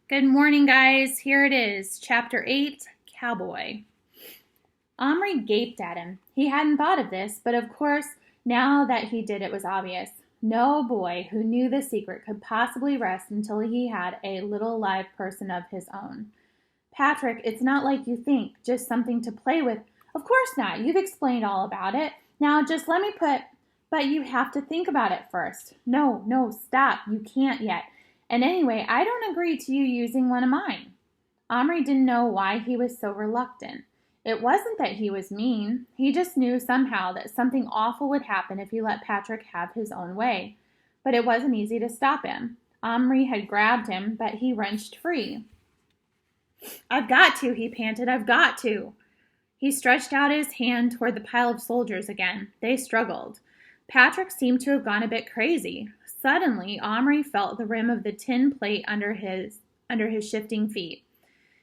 Good morning, guys. Here it is, Chapter 8, Cowboy. Omri gaped at him. He hadn't thought of this, but of course, now that he did, it was obvious. No boy who knew the secret could possibly rest until he had a little live person of his own. Patrick, it's not like you think, just something to play with. Of course not. You've explained all about it. Now just let me But you have to think about it first. No, stop. You can't yet. And anyway, I don't agree to you using one of mine. Omri didn't know why he was so reluctant. It wasn't that he was mean. He just knew somehow that something awful would happen if he let Patrick have his own way. But it wasn't easy to stop him. Omri had grabbed him, but he wrenched free. I've got to, he panted. I've got to. He stretched out his hand toward the pile of soldiers again. They struggled. Patrick seemed to have gone a bit crazy. Suddenly, Omri felt the rim of the tin plate under his shifting feet.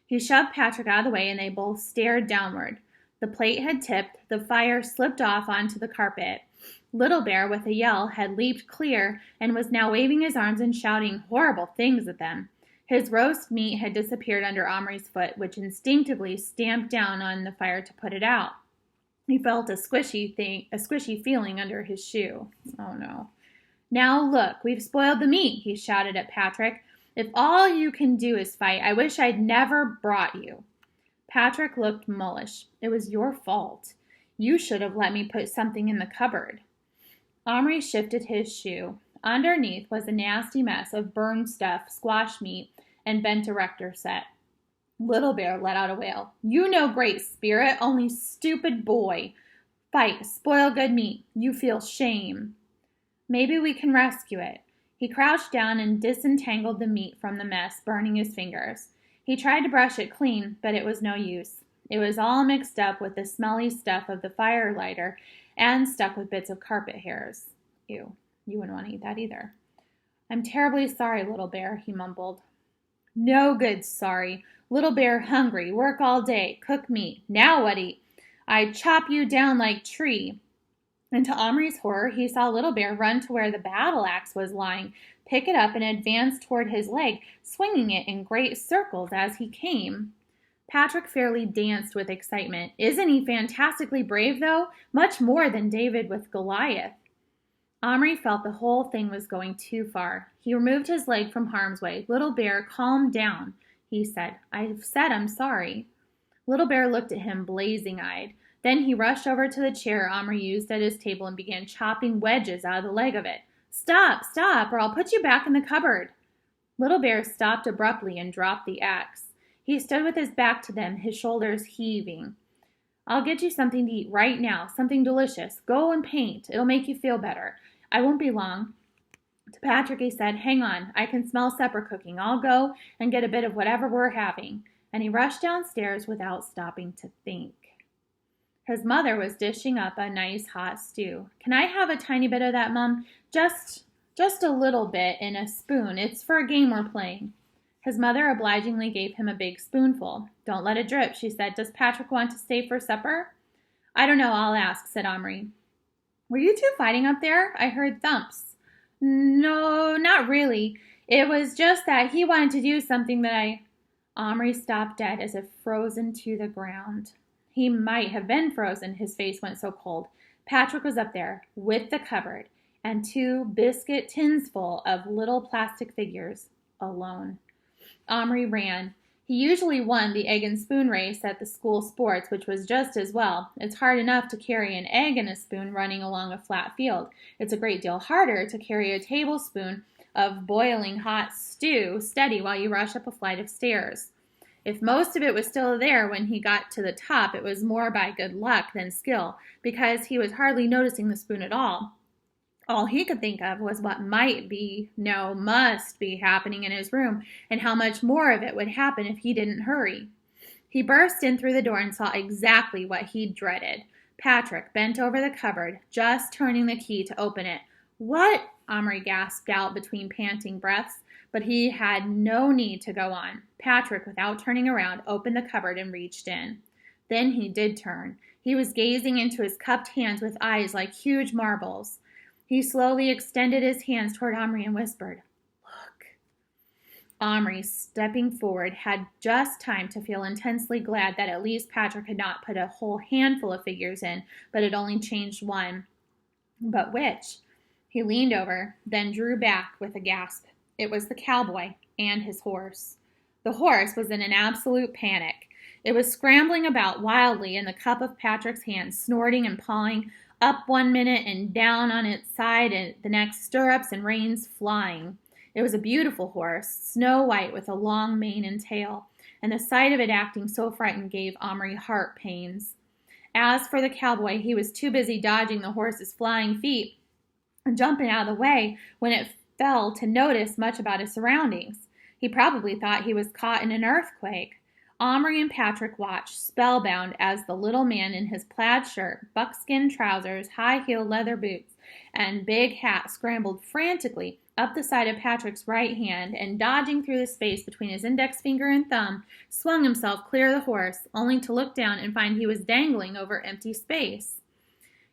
He shoved Patrick out of the way, and they both stared downward. The plate had tipped. The fire slipped off onto the carpet. Little Bear, with a yell, had leaped clear and was now waving his arms and shouting horrible things at them. His roast meat had disappeared under Omri's foot, which instinctively stamped down on the fire to put it out. He felt a squishy feeling under his shoe. Oh, no. Now look, we've spoiled the meat, he shouted at Patrick. If all you can do is fight, I wish I'd never brought you. Patrick looked mulish. It was your fault. You should have let me put something in the cupboard. Omri shifted his shoe. Underneath was a nasty mess of burned stuff, squash meat, and bent erector set. Little Bear let out a wail. You know great spirit, only stupid boy. Fight, spoil good meat. You feel shame. Maybe we can rescue it. He crouched down and disentangled the meat from the mess, burning his fingers. He tried to brush it clean, but it was no use. It was all mixed up with the smelly stuff of the firelighter and stuck with bits of carpet hairs. Ew, you wouldn't want to eat that either. I'm terribly sorry, Little Bear, he mumbled. No good sorry. Little Bear hungry, work all day, cook meat. Now what eat? I chop you down like tree. And to Omri's horror, he saw Little Bear run to where the battle axe was lying, pick it up, and advance toward his leg, swinging it in great circles as he came. Patrick fairly danced with excitement. Isn't he fantastically brave, though? Much more than David with Goliath. Omri felt the whole thing was going too far. He removed his leg from harm's way. Little Bear, calm down, he said. I've said I'm sorry. Little Bear looked at him blazing-eyed. Then he rushed over to the chair Omri used at his table and began chopping wedges out of the leg of it. Stop, or I'll put you back in the cupboard. Little Bear stopped abruptly and dropped the axe. He stood with his back to them, his shoulders heaving. I'll get you something to eat right now, something delicious. Go and paint. It'll make you feel better. I won't be long. To Patrick, he said, hang on, I can smell supper cooking. I'll go and get a bit of whatever we're having. And he rushed downstairs without stopping to think. His mother was dishing up a nice hot stew. Can I have a tiny bit of that, Mum? Just a little bit in a spoon. It's for a game we're playing. His mother obligingly gave him a big spoonful. Don't let it drip, she said. Does Patrick want to stay for supper? I don't know, I'll ask, said Omri. Were you two fighting up there? I heard thumps. No, not really. It was just that he wanted to do something that Omri stopped dead as if frozen to the ground. He might have been frozen, his face went so cold. Patrick was up there, with the cupboard, and 2 biscuit tins full of little plastic figures, alone. Omri ran. He usually won the egg and spoon race at the school sports, which was just as well. It's hard enough to carry an egg and a spoon running along a flat field. It's a great deal harder to carry a tablespoon of boiling hot stew steady while you rush up a flight of stairs. If most of it was still there when he got to the top, it was more by good luck than skill, because he was hardly noticing the spoon at all. All he could think of was what must be happening in his room, and how much more of it would happen if he didn't hurry. He burst in through the door and saw exactly what he'd dreaded. Patrick bent over the cupboard, just turning the key to open it. What? Omri gasped out between panting breaths, but he had no need to go on. Patrick, without turning around, opened the cupboard and reached in. Then he did turn. He was gazing into his cupped hands with eyes like huge marbles. He slowly extended his hands toward Omri and whispered, Look. Omri, stepping forward, had just time to feel intensely glad that at least Patrick had not put a whole handful of figures in, but had only changed one. But which? He leaned over, then drew back with a gasp. It was the cowboy and his horse. The horse was in an absolute panic. It was scrambling about wildly in the cup of Patrick's hand, snorting and pawing, up one minute and down on its side, and the next stirrups and reins flying. It was a beautiful horse, snow white with a long mane and tail, and the sight of it acting so frightened gave Omri heart pains. As for the cowboy, he was too busy dodging the horse's flying feet and jumping out of the way when it fell to notice much about his surroundings. He probably thought he was caught in an earthquake. Omri and Patrick watched, spellbound, as the little man in his plaid shirt, buckskin trousers, high-heeled leather boots, and big hat scrambled frantically up the side of Patrick's right hand and, dodging through the space between his index finger and thumb, swung himself clear of the horse, only to look down and find he was dangling over empty space.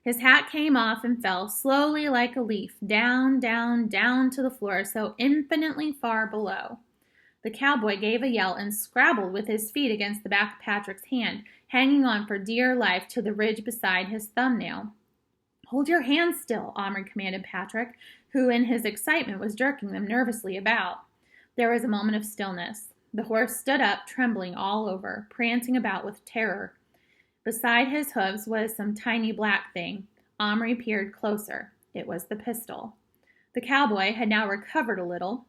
His hat came off and fell slowly like a leaf, down, down, down to the floor so infinitely far below. The cowboy gave a yell and scrabbled with his feet against the back of Patrick's hand, hanging on for dear life to the ridge beside his thumbnail. "Hold your hands still," Omri commanded Patrick, who in his excitement was jerking them nervously about. There was a moment of stillness. The horse stood up, trembling all over, prancing about with terror. Beside his hooves was some tiny black thing. Omri peered closer. It was the pistol. The cowboy had now recovered a little.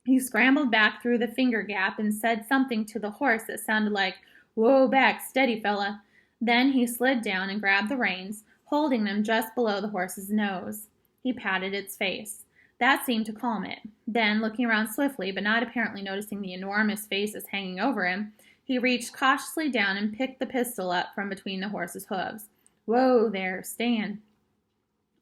He scrambled back through the finger gap and said something to the horse that sounded like, "Whoa back, steady fella." Then he slid down and grabbed the reins, holding them just below the horse's nose. He patted its face. That seemed to calm it. Then, looking around swiftly, but not apparently noticing the enormous faces hanging over him, he reached cautiously down and picked the pistol up from between the horse's hooves. "Whoa there, stand."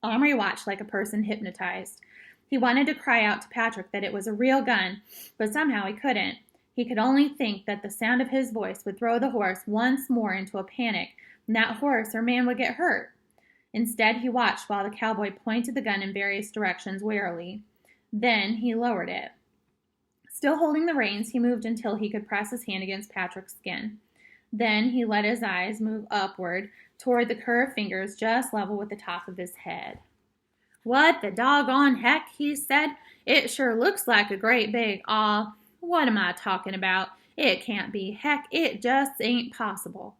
Omri watched like a person hypnotized. He wanted to cry out to Patrick that it was a real gun, but somehow he couldn't. He could only think that the sound of his voice would throw the horse once more into a panic, and that horse or man would get hurt. Instead, he watched while the cowboy pointed the gun in various directions warily. Then he lowered it. Still holding the reins, he moved until he could press his hand against Patrick's skin. Then he let his eyes move upward toward the curved fingers just level with the top of his head. "What the doggone heck," he said. "It sure looks like a great big what am I talking about? It can't be. Heck, it just ain't possible."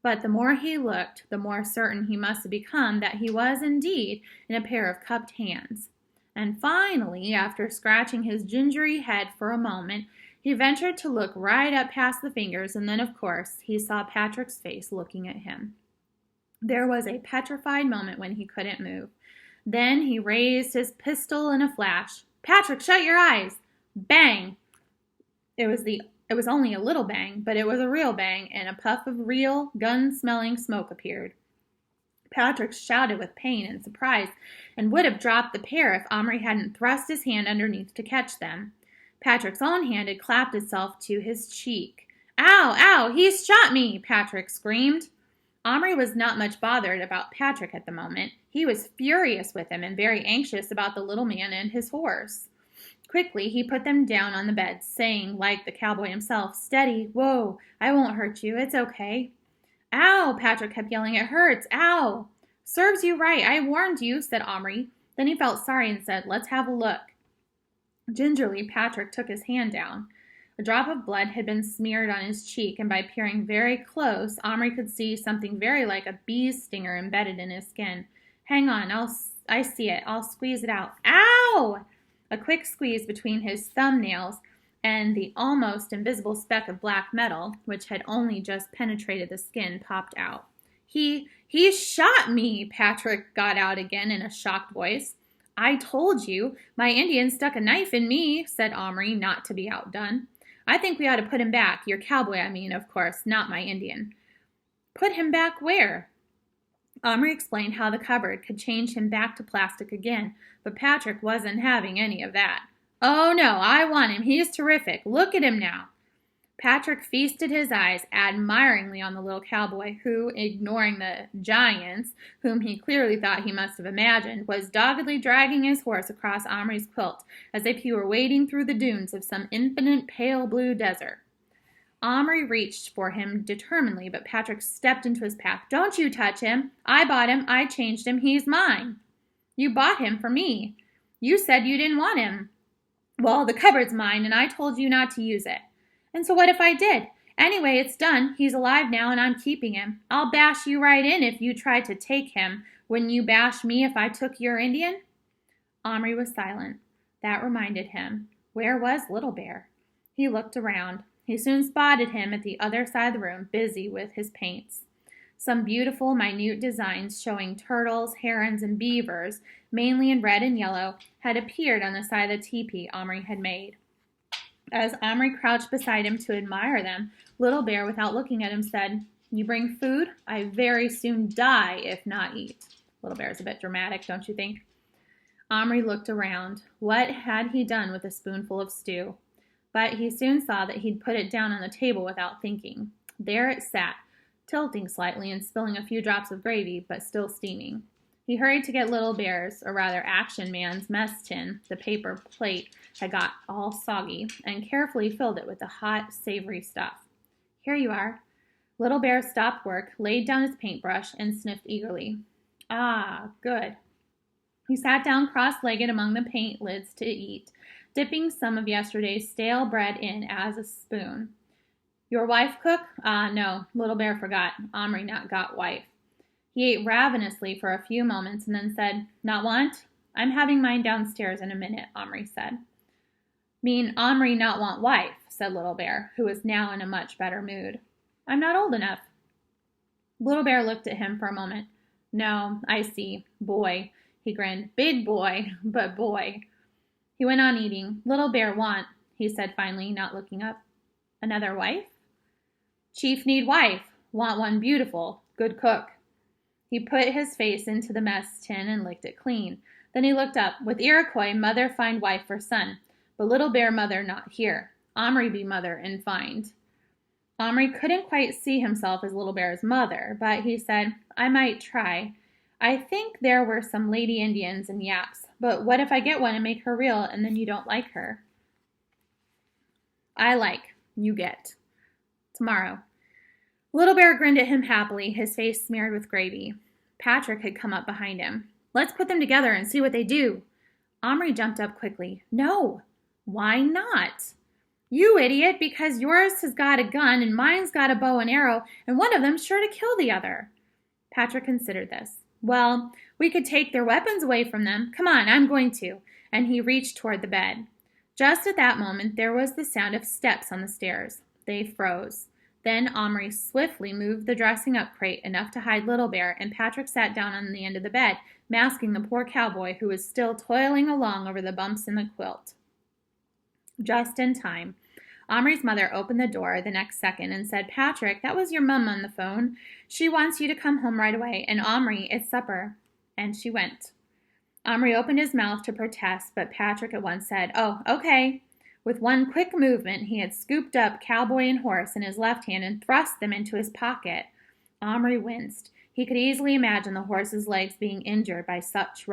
But the more he looked, the more certain he must have become that he was indeed in a pair of cupped hands. And finally, after scratching his gingery head for a moment, he ventured to look right up past the fingers, and then, of course, he saw Patrick's face looking at him. There was a petrified moment when he couldn't move. Then he raised his pistol in a flash. "Patrick, shut your eyes!" Bang! It was only a little bang, but it was a real bang, and a puff of real, gun-smelling smoke appeared. Patrick shouted with pain and surprise, and would have dropped the pair if Omri hadn't thrust his hand underneath to catch them. Patrick's own hand had clapped itself to his cheek. "Ow, ow, he's shot me!" Patrick screamed. Omri was not much bothered about Patrick at the moment. He was furious with him and very anxious about the little man and his horse. Quickly, he put them down on the bed, saying, like the cowboy himself, "Steady, whoa, I won't hurt you, it's okay." "Ow!" Patrick kept yelling, "it hurts, ow!" "Serves you right, I warned you," said Omri. Then he felt sorry and said, "Let's have a look." Gingerly, Patrick took his hand down. A drop of blood had been smeared on his cheek, and by peering very close, Omri could see something very like a bee's stinger embedded in his skin. "Hang on, I see it. I'll squeeze it out." "Ow!" A quick squeeze between his thumbnails and the almost invisible speck of black metal, which had only just penetrated the skin, popped out. He shot me," Patrick got out again in a shocked voice. "I told you. My Indian stuck a knife in me," said Omri, not to be outdone. "I think we ought to put him back. Your cowboy, I mean, of course, not my Indian." "Put him back where?" Omri explained how the cupboard could change him back to plastic again, but Patrick wasn't having any of that. "Oh, no, I want him. He's terrific. Look at him now." Patrick feasted his eyes admiringly on the little cowboy who, ignoring the giants, whom he clearly thought he must have imagined, was doggedly dragging his horse across Omri's quilt as if he were wading through the dunes of some infinite pale blue desert. Omri reached for him determinedly, but Patrick stepped into his path. "Don't you touch him. I bought him. I changed him. He's mine." "You bought him for me. You said you didn't want him." "Well, the cupboard's mine, and I told you not to use it." "And so what if I did? Anyway, it's done. He's alive now, and I'm keeping him. I'll bash you right in if you try to take him. Wouldn't you bash me if I took your Indian?" Omri was silent. That reminded him. Where was Little Bear? He looked around. He soon spotted him at the other side of the room, busy with his paints. Some beautiful, minute designs showing turtles, herons, and beavers, mainly in red and yellow, had appeared on the side of the teepee Omri had made. As Omri crouched beside him to admire them, Little Bear, without looking at him, said, "You bring food? I very soon die if not eat." Little Bear's a bit dramatic, don't you think? Omri looked around. What had he done with a spoonful of stew? But he soon saw that he'd put it down on the table without thinking. There it sat, tilting slightly and spilling a few drops of gravy, but still steaming. He hurried to get Little Bear's, or rather Action Man's, mess tin. The paper plate had got all soggy, and carefully filled it with the hot, savory stuff. "Here you are." Little Bear stopped work, laid down his paintbrush, and sniffed eagerly. "Ah, good." He sat down cross-legged among the paint lids to eat, dipping some of yesterday's stale bread in as a spoon. "Your wife cook?" "Ah, no." Little Bear forgot. Omri not got wife. He ate ravenously for a few moments and then said, "Not want?" "I'm having mine downstairs in a minute," Omri said. "Mean Omri not want wife," said Little Bear, who was now in a much better mood. "I'm not old enough." Little Bear looked at him for a moment. "No, I see. Boy." He grinned. "Big boy, but boy." He went on eating. "Little Bear want," he said finally, not looking up. "Another wife?" "Chief need wife. Want one beautiful. Good cook." He put his face into the mess tin and licked it clean. Then he looked up. "With Iroquois, mother find wife for son. But Little Bear mother not here. Omri be mother and find." Omri couldn't quite see himself as Little Bear's mother, but he said, "I might try. I think there were some lady Indians and Yaps. But what if I get one and make her real, and then you don't like her?" "I like. You get. Tomorrow." Little Bear grinned at him happily, his face smeared with gravy. Patrick had come up behind him. "Let's put them together and see what they do." Omri jumped up quickly. "No." "Why not?" "You idiot, because yours has got a gun and mine's got a bow and arrow, and one of them's sure to kill the other." Patrick considered this. "Well, we could take their weapons away from them. Come on, I'm going to." And he reached toward the bed. Just at that moment, there was the sound of steps on the stairs. They froze. Then Omri swiftly moved the dressing-up crate enough to hide Little Bear, and Patrick sat down on the end of the bed, masking the poor cowboy who was still toiling along over the bumps in the quilt. Just in time. Omri's mother opened the door the next second and said, "Patrick, that was your mum on the phone. She wants you to come home right away. And Omri, it's supper." And she went. Omri opened his mouth to protest, but Patrick at once said, "Oh, okay." With one quick movement, he had scooped up Cowboy and horse in his left hand and thrust them into his pocket. Omri winced. He could easily imagine the horse's legs being injured by such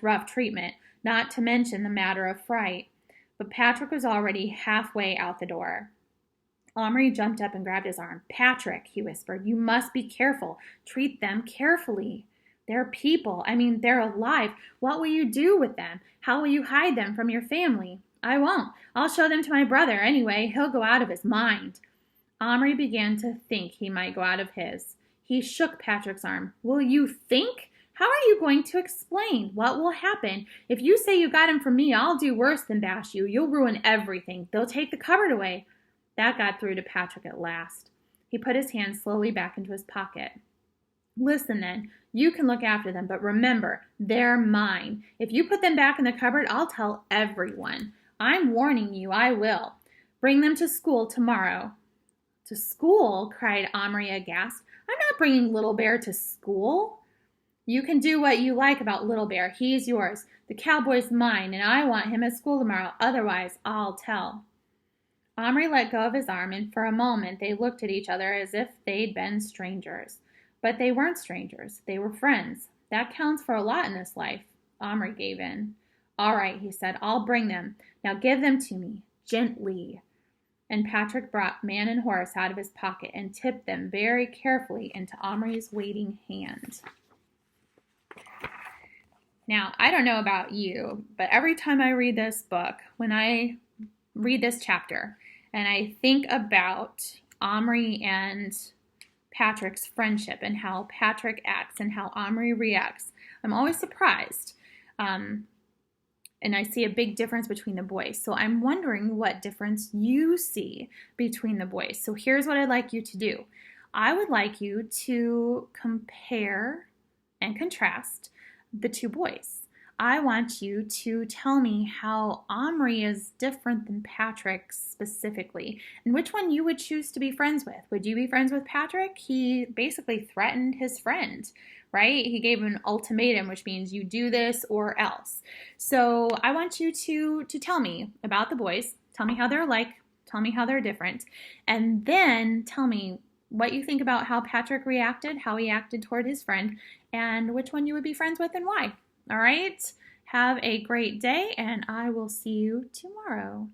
rough treatment, not to mention the matter of fright. But Patrick was already halfway out the door. Omri jumped up and grabbed his arm. "Patrick," he whispered, "you must be careful. Treat them carefully. They're people. They're alive. What will you do with them? How will you hide them from your family?" "I won't. I'll show them to my brother. Anyway, he'll go out of his mind." Omri began to think he might go out of his. He shook Patrick's arm. "Will you think? How are you going to explain? What will happen? If you say you got him from me, I'll do worse than bash you. You'll ruin everything. They'll take the cupboard away." That got through to Patrick at last. He put his hand slowly back into his pocket. "Listen then, you can look after them, but remember, they're mine. If you put them back in the cupboard, I'll tell everyone. I'm warning you, I will. Bring them to school tomorrow." "To school?" cried Omri aghast. "I'm not bringing Little Bear to school." "You can do what you like about Little Bear. He's yours. The cowboy's mine, and I want him at school tomorrow. Otherwise, I'll tell." Omri let go of his arm, and for a moment they looked at each other as if they'd been strangers. But they weren't strangers. They were friends. That counts for a lot in this life. Omri gave in. All right, he said, I'll bring them. Now give them to me, gently. And Patrick brought man and horse out of his pocket and tipped them very carefully into Omri's waiting hand. Now, I don't know about you, but every time I read this book, when I read this chapter, and I think about Omri and Patrick's friendship and how Patrick acts and how Omri reacts, I'm always surprised. And I see a big difference between the boys. So I'm wondering what difference you see between the boys. So here's what I'd like you to do. I would like you to compare and contrast the two boys. I want you to tell me how Omri is different than Patrick specifically, and which one you would choose to be friends with. Would you be friends with Patrick? He basically threatened his friend, right? He gave him an ultimatum, which means you do this or else. So I want you to tell me about the boys. Tell me how they're alike. Tell me how they're different. And then tell me what you think about how Patrick reacted, how he acted toward his friend, and which one you would be friends with and why. All right? Have a great day, and I will see you tomorrow.